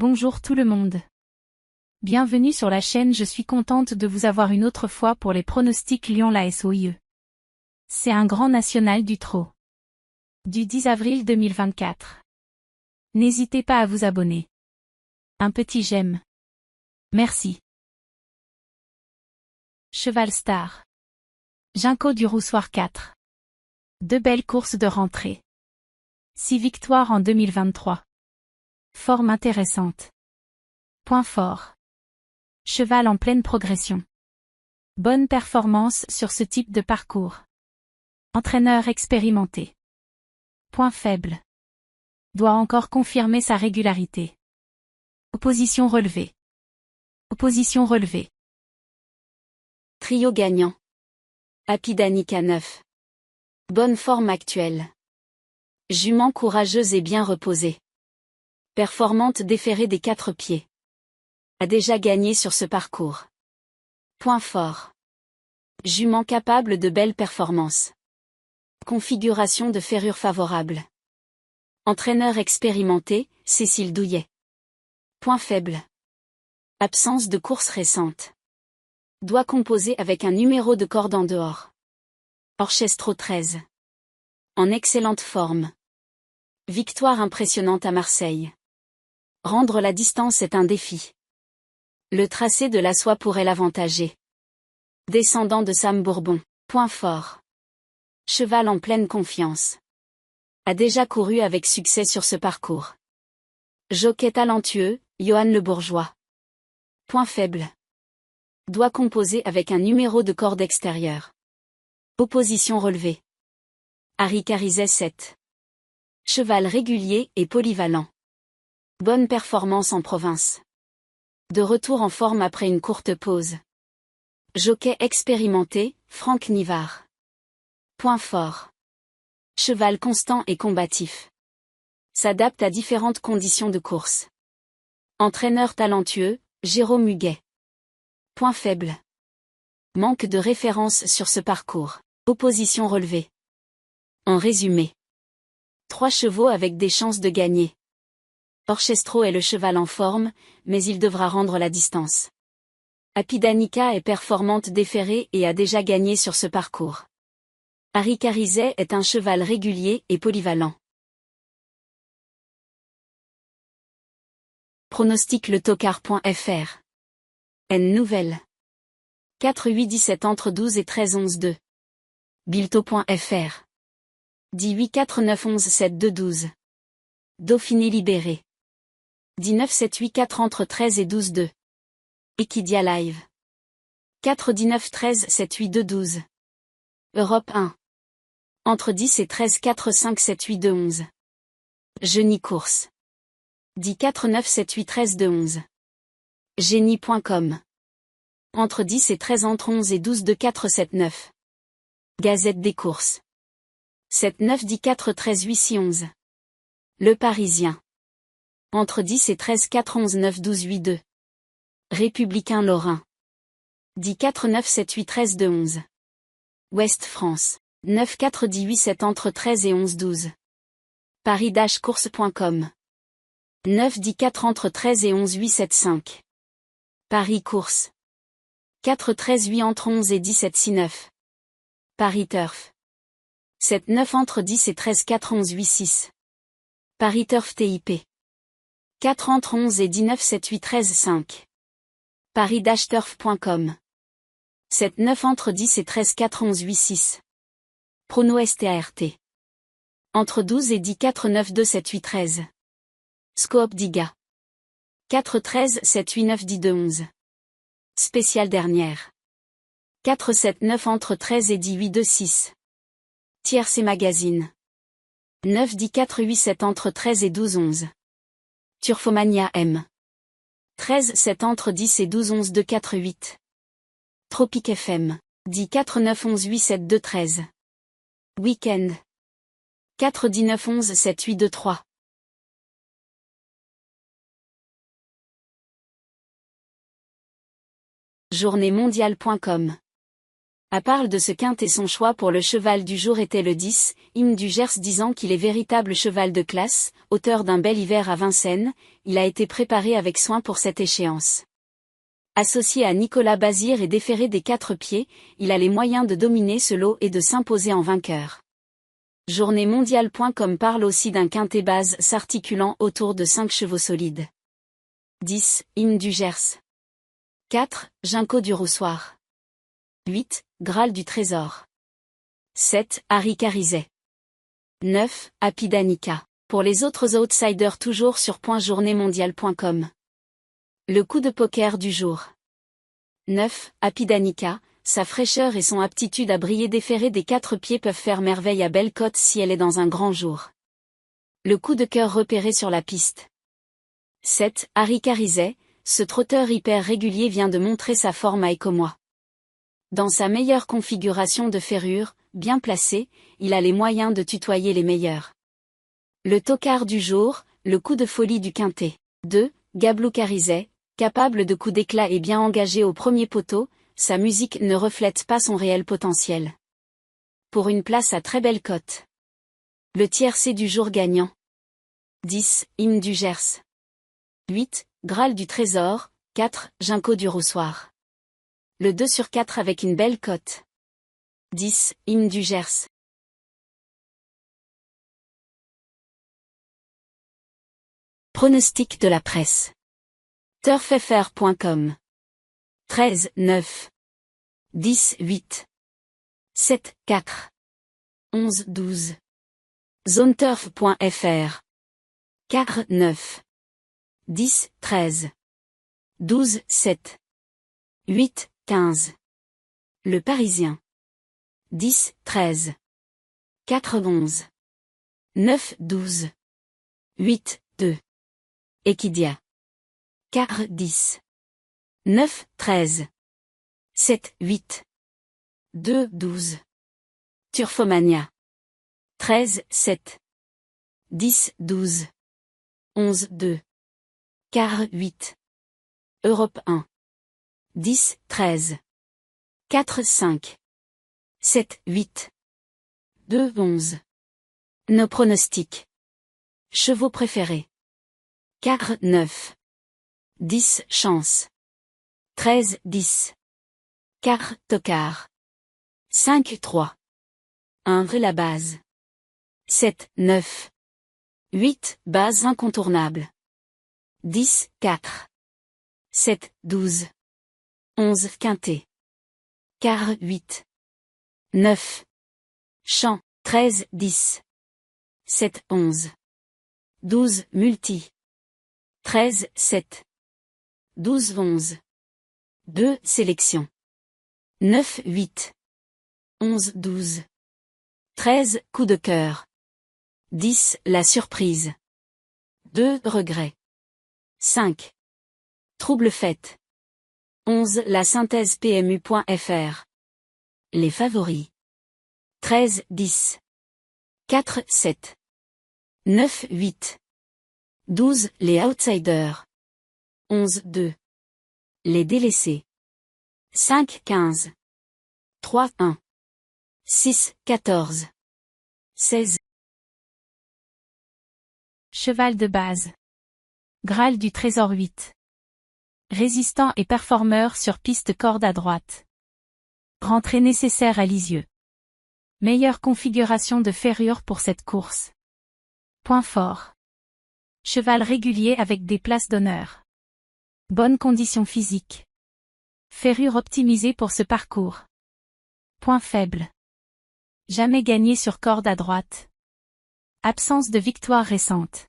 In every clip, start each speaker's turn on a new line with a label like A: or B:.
A: Bonjour tout le monde. Bienvenue sur la chaîne, je suis contente de vous avoir une autre fois pour les pronostics Lyon-la SOIE. C'est un grand national du trot. Du 10 avril 2024. N'hésitez pas à vous abonner. Un petit j'aime. Merci. Cheval Star. Ginkgo du Roussoir 4. Deux belles courses de rentrée. 6 victoires en 2023. Forme intéressante. Point fort. Cheval en pleine progression. Bonne performance sur ce type de parcours. Entraîneur expérimenté. Point faible. Doit encore confirmer sa régularité. Opposition relevée. Opposition relevée.
B: Trio gagnant. Happy Danica 9. Bonne forme actuelle. Jument courageuse et bien reposée. Performante déférée des 4 pieds. A déjà gagné sur ce parcours. Point fort. Jument capable de belles performances. Configuration de ferrure favorable. Entraîneur expérimenté, Cécile Douillet. Point faible. Absence de course récente. Doit composer avec un numéro de corde en dehors. Orchestro 13. En excellente forme. Victoire impressionnante à Marseille. Rendre la distance est un défi. Le tracé de la soie pourrait l'avantager. Descendant de Sam Bourbon. Point fort. Cheval en pleine confiance. A déjà couru avec succès sur ce parcours. Jockey talentueux, Johan Le Bourgeois. Point faible. Doit composer avec un numéro de corde extérieure. Opposition relevée. Harry Carizet 7. Cheval régulier et polyvalent. Bonne performance en province. De retour en forme après une courte pause. Jockey expérimenté, Franck Nivard. Point fort. Cheval constant et combatif. S'adapte à différentes conditions de course. Entraîneur talentueux, Jérôme Huguet. Point faible. Manque de référence sur ce parcours. Opposition relevée. En résumé. 3 chevaux avec des chances de gagner. Orchestro est le cheval en forme, mais il devra rendre la distance. Happy Danica est performante déférée et a déjà gagné sur ce parcours. Harry Carizet est un cheval régulier et polyvalent. Pronostic letocard.fr. N nouvelle. 4-8-17 entre 12 et 13-11-2. Bilto.fr. 18-4-9-11-7-2-12. Dauphiné libéré. 19-7-8-4 entre 13 et 12-2. Equidia Live. 4-19-13-7-8-2-12. Europe 1. Entre 10 et 13-4-5-7-8-2-11. Genie course. 10-4-9-7-8-13-2-11. Génie.com. Entre 10 et 13 entre 11 et 12-2-4-7-9. Gazette des courses. 7-9-10-4-13-8-6-11. Le Parisien. Entre 10 et 13-4-11-9-12-8-2. Républicain Lorrain. 10-4-9-7-8-13-2-11. Ouest France. 9-4-18-7 entre 13 et 11-12. Paris-course.com. 9-10-4 entre 13 et 11-8-7-5. Paris Course. 4-13-8 entre 11 et 17-6-9. Paris Turf. 7-9 entre 10 et 13-4-11-8-6. Paris Turf TIP. 4 entre 11 et 19-7-8-13-5. Paris-turf.com. 7-9 entre 10 et 13-4-11-8-6. Prono START. Entre 12 et 10-4-9-2-7-8-13. Scoop Diga. 4-13-7-8-9-10-2-11. Spéciale dernière. 4-7-9 entre 13 et 18-2-6. Tiercé Magazine. 9-10-4-8-7 entre 13 et 12-11. Turfomania M. 13-7 entre 10 et 12-11-2-4-8. Tropique FM. 10-4-9-11-8-7-2-13. Week-end. 4-19-11-7-8-2-3. Journée mondiale.com À part de ce quintet, son choix pour le cheval du jour était le 10, Hymne du Gers, disant qu'il est véritable cheval de classe, auteur d'un bel hiver à Vincennes, il a été préparé avec soin pour cette échéance. Associé à Nicolas Bazir et déféré des 4 pieds, il a les moyens de dominer ce lot et de s'imposer en vainqueur. Journéemondiale.com parle aussi d'un quintet base s'articulant autour de 5 chevaux solides. 10, Hymne du Gers. 4, Ginkgo du Roussoir. 8, Graal du Trésor. 7, Harry Carizet. 9, Happy Danica. Pour les autres outsiders, toujours sur .journéemondiale.com. Le coup de poker du jour. 9, Happy Danica, sa fraîcheur et son aptitude à briller déféré des 4 pieds peuvent faire merveille à belle cote si elle est dans un grand jour. Le coup de cœur repéré sur la piste. 7, Harry Carizet, ce trotteur hyper régulier vient de montrer sa forme à Écomois. Dans sa meilleure configuration de ferrure, bien placé, il a les moyens de tutoyer les meilleurs. Le tocard du jour, le coup de folie du quintet. 2, Gablou Carizet, capable de coups d'éclat et bien engagé au premier poteau, sa musique ne reflète pas son réel potentiel. Pour une place à très belle cote. Le tiercé du jour gagnant. 10, Hymne du Gers. 8, Graal du Trésor. 4, Ginkgo du Roussoir. Le 2 sur 4 avec une belle cote. 10, Hymne du Gers. Pronostic de la presse. turffr.com. 13, 9. 10, 8. 7, 4. 11, 12. zoneturf.fr. 4, 9. 10, 13. 12, 7. 8, 15. Le Parisien. 10, 13. 4, 11. 9, 12. 8, 2. Equidia. 4, 10. 9, 13. 7, 8. 2, 12. Turfomania. 13, 7. 10, 12. 11, 2. Quart 8. Europe 1. 10, 13. 4, 5. 7, 8. 2, 11. Nos pronostics. Chevaux préférés. Quart 9. 10, chance. 13, 10. Quart, tocard. 5, 3. 1, la base. 7, 9. 8, base incontournable. 10, 4. 7, 12. 11, quintet. Quart 8. 9. Champ, 13, 10. 7, 11. 12, multi. 13, 7. 12, 11. 2, sélection. 9, 8. 11, 12. 13, coup de cœur. 10, la surprise. 2, regret. 5. Trouble fête. 11, la synthèse PMU.fr. Les favoris. 13, 10. 4, 7. 9, 8. 12, les outsiders. 11, 2. Les délaissés. 5, 15. 3, 1. 6, 14. 16.
A: Cheval de base. Graal du Trésor 8. Résistant et performeur sur piste corde à droite. Rentrée nécessaire à Lisieux. Meilleure configuration de ferrure pour cette course. Point fort. Cheval régulier avec des places d'honneur. Bonne condition physique. Ferrure optimisée pour ce parcours. Point faible. Jamais gagné sur corde à droite. Absence de victoire récente.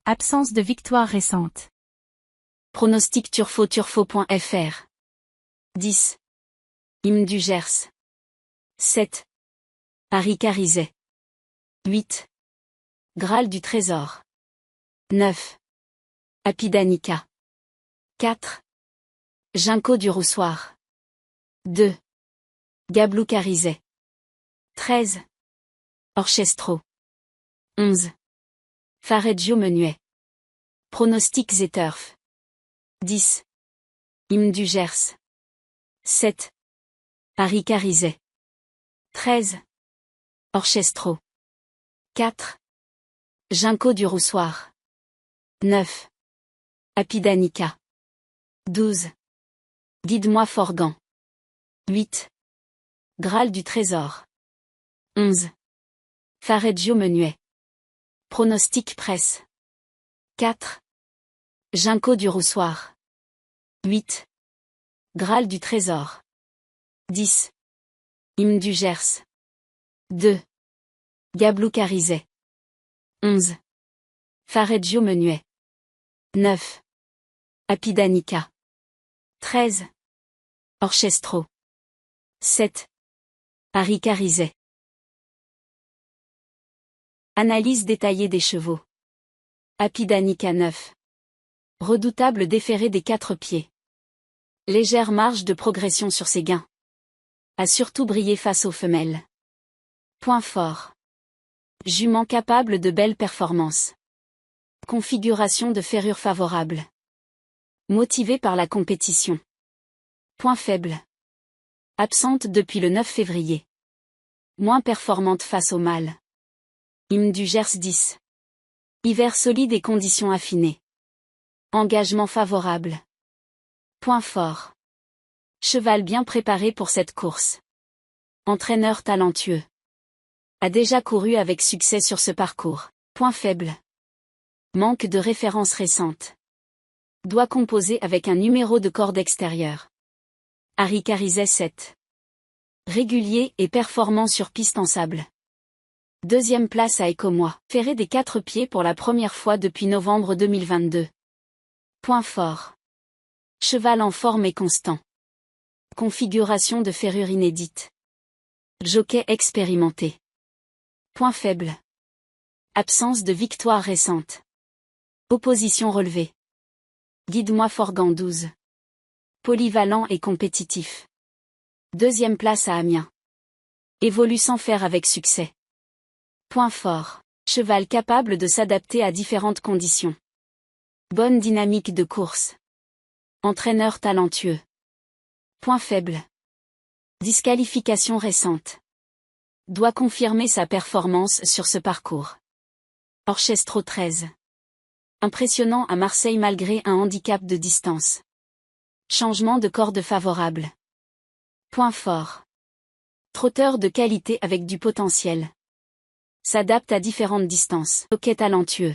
A: Absence de victoire récente.
B: Pronostic turfo.fr. 10. Hymne du Gers. 7. Harry Carizet. 8. Graal du Trésor. 9. Happy Danica. 4. Ginkgo du Roussoir. 2. Gablou Carizet. 13. Orchestro. 11. Fareggio Menuet. Pronostics et turf. 10. Hymne du Gers. 7. Paris Carizet. 13. Orchestro. 4. Ginkgo du Roussoir. 9. Apidanica. 12. Guide-moi Forgan. 8. Graal du Trésor. 11. Fareggio Menuet. Pronostic Presse. 4. Ginkgo du Roussoir. 8. Graal du Trésor. 10. Hymne du Gers. 2. Gablou Carizet. 11. Fareggio Menuet. 9. Apidanica. 13. Orchestro. 7. Paris Carizet. Analyse détaillée des chevaux. Apidanica 9. Redoutable déféré des 4 pieds. Légère marge de progression sur ses gains. A surtout brillé face aux femelles. Point fort. Jument capable de belles performances. Configuration de ferrure favorable. Motivée par la compétition. Point faible. Absente depuis le 9 février. Moins performante face au mâle. Hymne du Gers 10. Hiver solide et conditions affinées. Engagement favorable. Point fort. Cheval bien préparé pour cette course. Entraîneur talentueux. A déjà couru avec succès sur ce parcours. Point faible. Manque de références récentes. Doit composer avec un numéro de corde extérieure. Paris Carizet 7. Régulier et performant sur piste en sable. Deuxième place à Écomois. Ferré des 4 pieds pour la première fois depuis novembre 2022. Point fort. Cheval en forme et constant. Configuration de ferrure inédite. Jockey expérimenté. Point faible. Absence de victoire récente. Opposition relevée. Guide-moi Forgan 12. Polyvalent et compétitif. Deuxième place à Amiens. Évolue sans faire avec succès. Point fort. Cheval capable de s'adapter à différentes conditions. Bonne dynamique de course. Entraîneur talentueux. Point faible. Disqualification récente. Doit confirmer sa performance sur ce parcours. Orchestro 13. Impressionnant à Marseille malgré un handicap de distance. Changement de corde favorable. Point fort. Trotteur de qualité avec du potentiel. S'adapte à différentes distances. Jockey talentueux.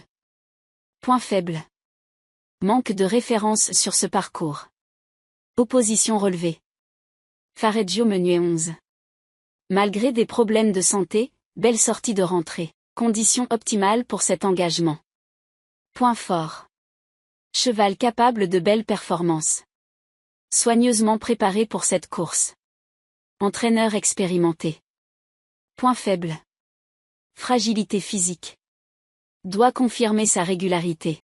B: Point faible. Manque de référence sur ce parcours. Opposition relevée. Fareggio Menuet 11. Malgré des problèmes de santé, belle sortie de rentrée. Conditions optimales pour cet engagement. Point fort. Cheval capable de belles performances. Soigneusement préparé pour cette course. Entraîneur expérimenté. Point faible. Fragilité physique. Doit confirmer sa régularité.